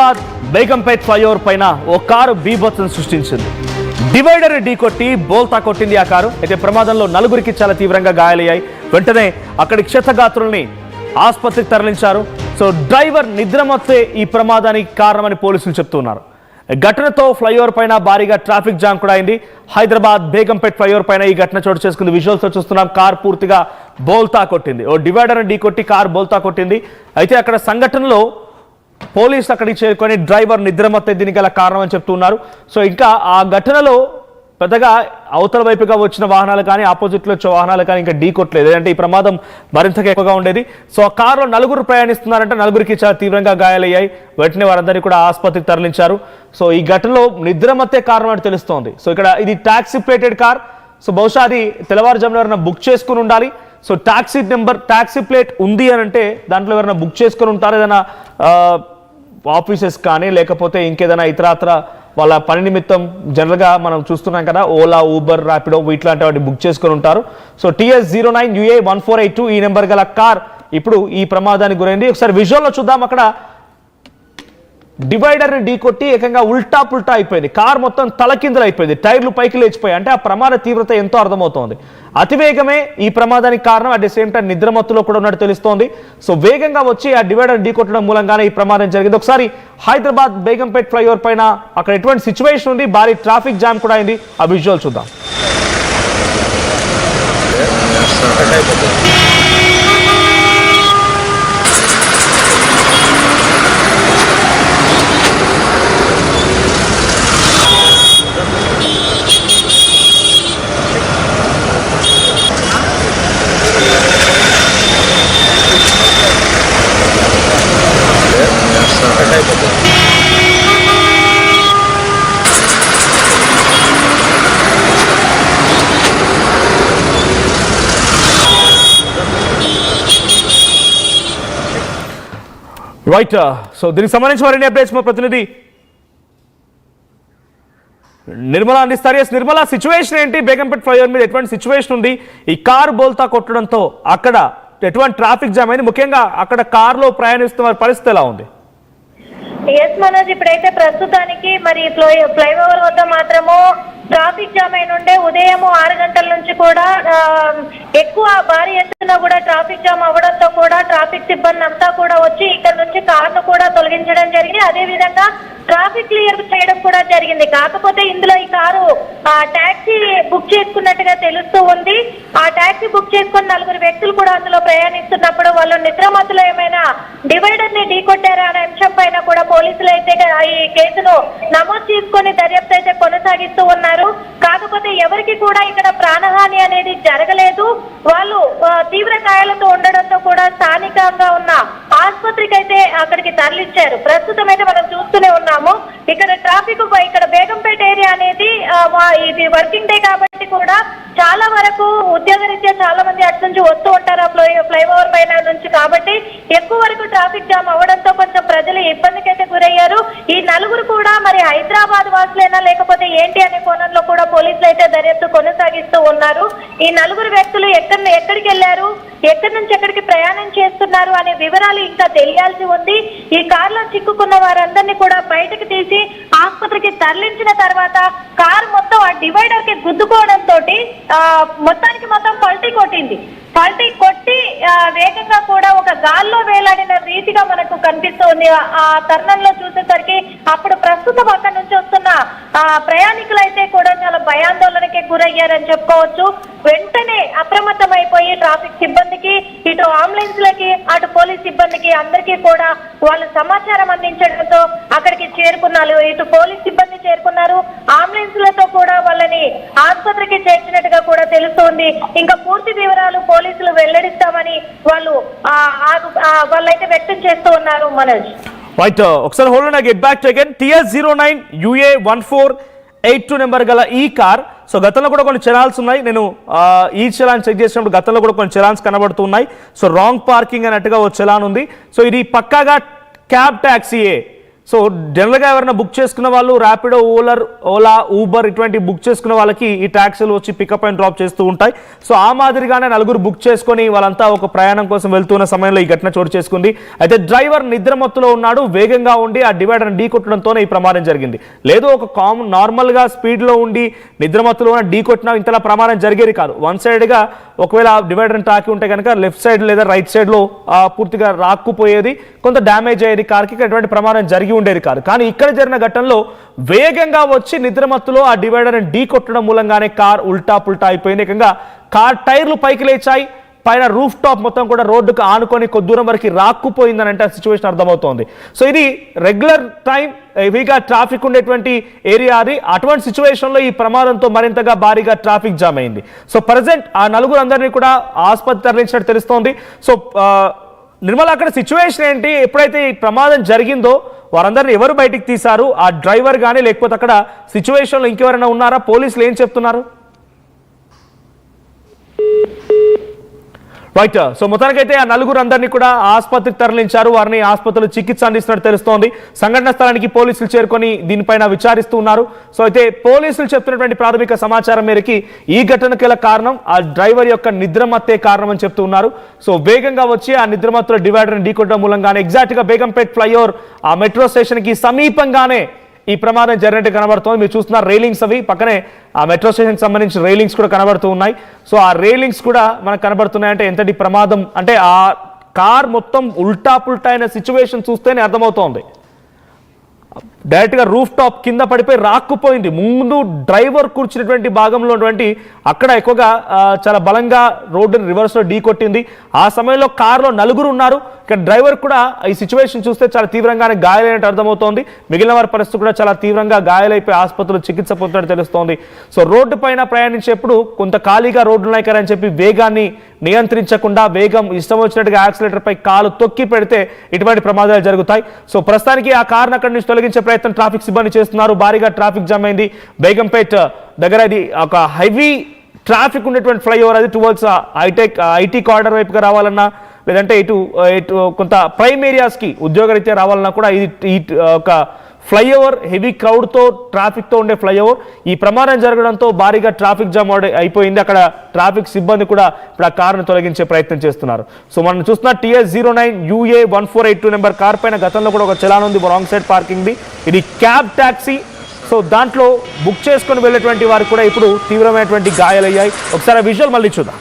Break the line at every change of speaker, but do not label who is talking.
Hyderabad Begumpet flyover పైన ఓ car బీభత్సం సృష్టించింది. డివైడర్ ఢీకొట్టి బోల్తా కొట్టింది ఆ కారు. అయితే ప్రమాదంలో నలుగురికి చాలా తీవ్రంగా గాయాలయ్యాయి. వెంటనే అక్కడి క్షతగాత్రుల్ని ఆసుపత్రికి తరలించారు. సో డ్రైవర్ నిద్రమత్తే ఈ ప్రమాదానికి కారణమని పోలీసులు చెప్తున్నారు. ఘటనతో ఫ్లైఓవర్ పైన భారీగా ట్రాఫిక్ జామ్ కూడా అయింది. హైదరాబాద్ బేగంపేట్ ఫ్లైఓవర్ పైన ఈ ఘటన చోటు చేసుకుంది. విజువల్స్ చూస్తున్నాం. కార్ పూర్తిగా బోల్తా కొట్టింది. ఓ డివైడర్ ఢీకొట్టి కార్ బోల్తా కొట్టింది. అయితే అక్కడ సంఘటనలో పోలీసులు అక్కడికి చేరుకొని డ్రైవర్ నిద్రమత్తే దీనికి గల కారణం అని చెప్తున్నారు. సో ఇంకా ఆ ఘటనలో పెద్దగా అవతల వైపుగా వచ్చిన వాహనాలు కానీ ఆపోజిట్లో వచ్చే వాహనాలు కానీ ఇంకా ఢీ కొట్టలేదు. అంటే ఈ ప్రమాదం మరింతగా ఎక్కువగా ఉండేది. సో ఆ కారులో నలుగురు ప్రయాణిస్తున్నారంటే నలుగురికి చాలా తీవ్రంగా గాయాలయ్యాయి. వెంటనే వారందరినీ కూడా ఆసుపత్రికి తరలించారు. సో ఈ ఘటనలో నిద్రమత్తే కారణం అని తెలుస్తోంది. సో ఇక్కడ ఇది ట్యాక్సీ ప్లేటెడ్ కార్. సో బహుశా అది తెల్లవారుజామున ఎవరైనా బుక్ చేసుకుని ఉండాలి. సో ట్యాక్సీ ప్లేట్ ఉంది అని అంటే దాంట్లో ఎవరైనా బుక్ చేసుకుని ఉంటారు. ఏదైనా ఆఫీసెస్ కానీ లేకపోతే ఇంకేదైనా ఇతరాత్ర వాళ్ళ పని నిమిత్తం జనరల్గా మనం చూస్తున్నాం కదా, ఓలా, ఊబర్, ర్యాపిడో ఇట్లాంటి వాటిని బుక్ చేసుకొని ఉంటారు. సో TS09UA1482 ఈ నెంబర్ గల కార్ ఇప్పుడు ఈ ప్రమాదానికి గురైంది. ఒకసారి విజువల్లో చూద్దాం. అక్కడ డివైడర్ని ఢీకొట్టి ఏకంగా ఉల్టా పుల్టా అయిపోయింది. కార్ మొత్తం తలకిందులు అయిపోయింది. టైర్లు పైకి లేచిపోయాయి. అంటే ఆ ప్రమాద తీవ్రత ఎంతో అర్థమవుతోంది. అతివేగమే ఈ ప్రమాదానికి కారణం. అట్ ది సేమ్ టైం నిద్రమత్తులో కూడా ఉన్నట్టు తెలుస్తోంది. సో వేగంగా వచ్చి ఆ డివైడర్ ఢీకొట్టడం మూలంగానే ఈ ప్రమాదం జరిగింది. ఒకసారి హైదరాబాద్ బేగంపేట్ ఫ్లైఓవర్ పైన అక్కడ ఎటువంటి సిచ్యువేషన్ ఉంది, భారీ ట్రాఫిక్ జామ్ కూడా అయింది. ఆ విజువల్ చూద్దాం. రైట్. సో దీనికి సంబంధించి మరిన్ని అప్డేట్స్ మా ప్రతినిధి నిర్మల అందిస్తారు. ఎస్ నిర్మల, సిచ్యువేషన్ ఏంటి? బేగంపేట్ ఫ్లైఓవర్ మీద ఎటువంటి సిచ్యువేషన్ ఉంది? ఈ కారు బోల్తా కొట్టడంతో అక్కడ ఎటువంటి ట్రాఫిక్ జామ్ అయింది? ముఖ్యంగా అక్కడ కారులో ప్రయాణిస్తున్న వారి పరిస్థితి ఎలా ఉంది?
ఎస్ మనోజ్, ఇప్పుడైతే ప్రస్తుతానికి మరి ఫ్లైఓవర్ వద్ద మాత్రము ట్రాఫిక్ జామ్ అయిన ఉండే. ఉదయం 6 గంటల నుంచి కూడా ఎక్కువ భారీ ఎత్తున కూడా ట్రాఫిక్ జామ్ అవ్వడంతో కూడా ట్రాఫిక్ సిబ్బంది అంతా కూడా వచ్చి ఇక్కడ నుంచి కారును కూడా తొలగించడం జరిగింది. అదే విధంగా ట్రాఫిక్ క్లియర్ చేయడం కూడా జరిగింది. కాకపోతే ఇందులో ఈ కారు టాక్సీ బుక్ చేసుకున్నట్టుగా తెలుస్తూ ఉంది. ఆ టాక్సీ బుక్ చేసుకున్న 4 వ్యక్తులు కూడా అందులో ప్రయాణిస్తున్నప్పుడు వాళ్ళు నిద్రమత్తులో ఏమైనా డివైడర్ ని ఢీకొట్టారా అనే అంశం పైన కూడా పోలీసులు అయితే ఈ కేసును నమోదు చేసుకుని దర్యాప్తు అయితే కొనసాగిస్తూ ఉన్నారు. కాకపోతే ఎవరికి కూడా ఇక్కడ ప్రాణహాని అనేది జరగలేదు. వాళ్ళు తీవ్ర గాయాలతో ఉండడంతో కూడా స్థానికంగా ఉన్న ఆసుపత్రికి అయితే అక్కడికి తరలించారు. ప్రస్తుతం అయితే మనం చూస్తూనే ఉన్నాము. ఇక్కడ ట్రాఫిక్ ఇక్కడ బేగంపేట ఏరియా అనేది ఇది వర్కింగ్ డే కాబట్టి కూడా చాలా వరకు ఉద్యోగరీత్యా చాలా మంది అటు నుంచి వస్తూ ఉంటారు ఆ ఫ్లైఓవర్ పైన నుంచి. కాబట్టి ఎక్కువ వరకు ట్రాఫిక్ జామ్ అవ్వడంతో కొంచెం ప్రజలు ఇబ్బందికి అయితే గురయ్యారు. ఈ నలుగురు కూడా మరి హైదరాబాద్ వాసులైనా లేకపోతే ఏంటి అనే కోణంలో కూడా పోలీసులు అయితే దర్యాప్తు కొనసాగిస్తూ ఉన్నారు. ఈ 4 వ్యక్తులు ఎక్కడికి వెళ్లారు, ఎక్కడి నుంచి ఎక్కడికి ప్రయాణం చేస్తున్నారు అనే వివరాలు ఇంకా తెలియాల్సి ఉంది. ఈ కారులో చిక్కుకున్న వారందరినీ కూడా బయటకు తీసి ఆసుపత్రికి తరలించిన తర్వాత కారు మొత్తం ఆ డివైడర్ కి గుద్దుకోవడంతో మొత్తానికి మొత్తం పల్టీ కొట్టింది. పల్టీ కొట్టి వేగంగా కూడా ఒక గాల్లో వేలాడిన రీతిగా మనకు కనిపిస్తుంది. ఆ తరుణంలో చూసేసరికి అప్పుడు ప్రస్తుతం అక్కడ నుంచి వస్తున్న ప్రయాణికులు అయితే కూడా చాలా భయాందోళనకి గురయ్యారని చెప్పుకోవచ్చు. వెంటనే అప్రమత్తమైపోయి ట్రాఫిక్ సిబ్బందికి, ఇటు అంబులెన్స్లకి, అటు పోలీస్ సిబ్బందికి అందరికీ కూడా వాళ్ళు సమాచారం అందించడంతో అక్కడికి చేరుకున్నారు. ఇటు పోలీస్ సిబ్బంది చేరుకున్నారు, అంబులెన్స్లతో కూడా వాళ్ళని ఆసుపత్రికి చేర్చినట్టుగా కూడా తెలుస్తోంది. ఇంకా పూర్తి వివరాలు పోలీసులు వెల్లడిస్తామని వాళ్ళైతే వ్యక్తం చేస్తూ ఉన్నారు. మనోజ్,
రైట్. ఒకసారి hold on, get back to again. TS09UA1482 number గల ఈ కార్. సో గతంలో కూడా కొన్ని చలాన్స్ ఉన్నాయి. నేను ఈ చలాన్ చెక్ చేసినప్పుడు గతంలో కూడా కొన్ని చలాన్స్ కనబడుతున్నాయి. సో రాంగ్ పార్కింగ్ అన్నట్టుగా ఓ చలాన్ ఉంది. సో ఇది పక్కాగా క్యాబ్ ట్యాక్సీయే. సో జనరల్గా ఎవరైనా బుక్ చేసుకున్న వాళ్ళు ర్యాపిడో, ఓలా, ఊబర్ ఇటువంటి బుక్ చేసుకున్న వాళ్ళకి ఈ ట్యాక్సీలు వచ్చి పికప్ అండ్ డ్రాప్ చేస్తూ ఉంటాయి. సో ఆ మాదిరిగానే నలుగురు బుక్ చేసుకొని వాళ్ళంతా ఒక ప్రయాణం కోసం వెళ్తున్న సమయంలో ఈ ఘటన చోటు చేసుకుంది. అయితే డ్రైవర్ నిద్రమత్తులో ఉన్నాడు, వేగంగా ఉండి ఆ డివైడర్ని ఢీ కొట్టడంతోనే ఈ ప్రమాదం జరిగింది. లేదు ఒక నార్మల్గా స్పీడ్లో ఉండి నిద్రమత్తులో ఢీ కొట్టినా ఇంతలా ప్రమాదం జరిగేది కాదు. వన్ సైడ్గా ఒకవేళ డివైడర్ని తాకి ఉంటే కనుక లెఫ్ట్ సైడ్ లేదా రైట్ సైడ్లో పూర్తిగా రాక్కుపోయేది, కొంత డ్యామేజ్ అయ్యేది కార్కి, ఎటువంటి ప్రమాదం జరిగి ఉండేది కాదు. కానీ ఇక్కడ జరిగిన ఘటనలో వేగంగా వచ్చి నిద్రమత్తులో ఆ డివైడర్ని ఢీ కొట్టడం మూలంగానే కార్ ఉల్టా పుల్టా అయిపోయింది. ఏకంగా కార్ టైర్లు పైకి లేచాయి, పైన రూఫ్ టాప్ మొత్తం కూడా రోడ్డుకు ఆనుకొని కొద్ది దూరం వరకు రాక్కుపోయిందని అంటే సిచ్యువేషన్ అర్థమవుతోంది. సో ఇది రెగ్యులర్ టైం హెవీగా ట్రాఫిక్ ఉండేటువంటి ఏరియా అది. అటువంటి సిచ్యువేషన్లో ఈ ప్రమాదంతో మరింతగా భారీగా ట్రాఫిక్ జామ్ అయింది. సో ప్రజెంట్ ఆ నలుగురు అందరినీ కూడా ఆసుపత్రి తరలించినట్టు తెలుస్తోంది. సో నిర్మల, అక్కడ సిచ్యువేషన్ ఏంటి? ఎప్పుడైతే ఈ ప్రమాదం జరిగిందో వారందరినీ ఎవరు బయటికి తీశారు? ఆ డ్రైవర్ కానీ లేకపోతే అక్కడ సిచ్యువేషన్లో ఇంకెవరైనా ఉన్నారా? పోలీసులు ఏం చెప్తున్నారు? రైట్. సో మొత్తానికైతే ఆ నలుగురు అందరినీ కూడా ఆసుపత్రికి తరలించారు. వారిని ఆసుపత్రిలో చికిత్స అందిస్తున్నట్టు తెలుస్తోంది. సంఘటన స్థలానికి పోలీసులు చేరుకొని దీనిపైన విచారిస్తూ ఉన్నారు. సో అయితే పోలీసులు చెప్తున్నటువంటి ప్రాథమిక సమాచారం మేరకి ఈ ఘటనకు గల కారణం ఆ డ్రైవర్ యొక్క నిద్రమత్తే కారణం అని చెప్తూ ఉన్నారు. సో వేగంగా వచ్చి ఆ నిద్రమత్తులో డివైడర్ని ఢీకొట్టడం మూలంగానే ఎగ్జాక్ట్గా బేగంపేట్ ఫ్లైఓవర్ ఆ మెట్రో స్టేషన్కి సమీపంగానే ఈ ప్రమాదం జరిగినట్టు కనబడుతోంది. మీరు చూస్తున్నారు రైలింగ్స్ అవి పక్కనే ఆ మెట్రో స్టేషన్కి సంబంధించిన రైలింగ్స్ కూడా కనబడుతూ ఉన్నాయి. సో ఆ రైలింగ్స్ కూడా మనకు కనబడుతున్నాయంటే ఎంతటి ప్రమాదం అంటే ఆ కార్ మొత్తం ఉల్టా పుల్టా అయిన సిచ్యువేషన్ చూస్తేనే అర్థమవుతోంది. డైరెక్ట్గా రూఫ్ టాప్ కింద పడిపోయి రాక్కుపోయింది. ముందు డ్రైవర్ కూర్చున్నటువంటి భాగంలో ఉన్నటువంటి అక్కడ ఎక్కువగా చాలా బలంగా రోడ్డుని రివర్స్లో ఢీ కొట్టింది. ఆ సమయంలో కారులో నలుగురు ఉన్నారు. ఇక్కడ డ్రైవర్ కూడా ఈ సిచ్యువేషన్ చూస్తే చాలా తీవ్రంగానే గాయాలైనట్టు అర్థమవుతోంది. మిగిలిన వారి పరిస్థితి కూడా చాలా తీవ్రంగా గాయాలైపోయి ఆసుపత్రిలో చికిత్స పొందుతున్నట్టు తెలుస్తోంది. సో రోడ్డు పైన ప్రయాణించేప్పుడు కొంత ఖాళీగా రోడ్డు ఉన్నాయి కదా అని చెప్పి వేగాన్ని నియంత్రించకుండా వేగం ఇష్టం వచ్చినట్టుగా యాక్సిలేటర్ పై కాలు తొక్కి పెడితే ఇటువంటి ప్రమాదాలు జరుగుతాయి. సో ప్రస్తుతానికి ఆ కారును అక్కడి నుంచి తొలగించే ప్రయత్నం ట్రాఫిక్ సిబ్బంది చేస్తున్నారు. భారీగా ట్రాఫిక్ జామ్ అయింది. బేగంపేట్ దగ్గర ఇది ఒక హెవీ ట్రాఫిక్ ఉండేటువంటి ఫ్లైఓవర్. అది టువర్డ్స్ ఐటీ కారిడార్ వైపుగా రావాలన్నా లేదంటే ఇటు కొంత ప్రైమ్ ఏరియాస్కి ఉద్యోగరీత్యా రావాలన్నా కూడా ఇది ఒక ఫ్లైఓవర్ హెవీ క్రౌడ్తో ట్రాఫిక్తో ఉండే ఫ్లైఓవర్. ఈ ప్రమాదం జరగడంతో భారీగా ట్రాఫిక్ జామ్ అయిపోయింది. అక్కడ ట్రాఫిక్ సిబ్బంది కూడా ఇప్పుడు ఆ కారును తొలగించే ప్రయత్నం చేస్తున్నారు. సో మనం చూస్తున్న TS09UA1482 నెంబర్ కార్ పైన గతంలో కూడా ఒక చలాన్ ఉంది రాంగ్ సైడ్ పార్కింగ్ది. ఇది క్యాబ్ ట్యాక్సీ. సో దాంట్లో బుక్ చేసుకొని వెళ్ళేటువంటి వారు కూడా ఇప్పుడు తీవ్రమైనటువంటి గాయాలయ్యాయి. ఒకసారి విజువల్ మళ్ళీ చూద్దాం.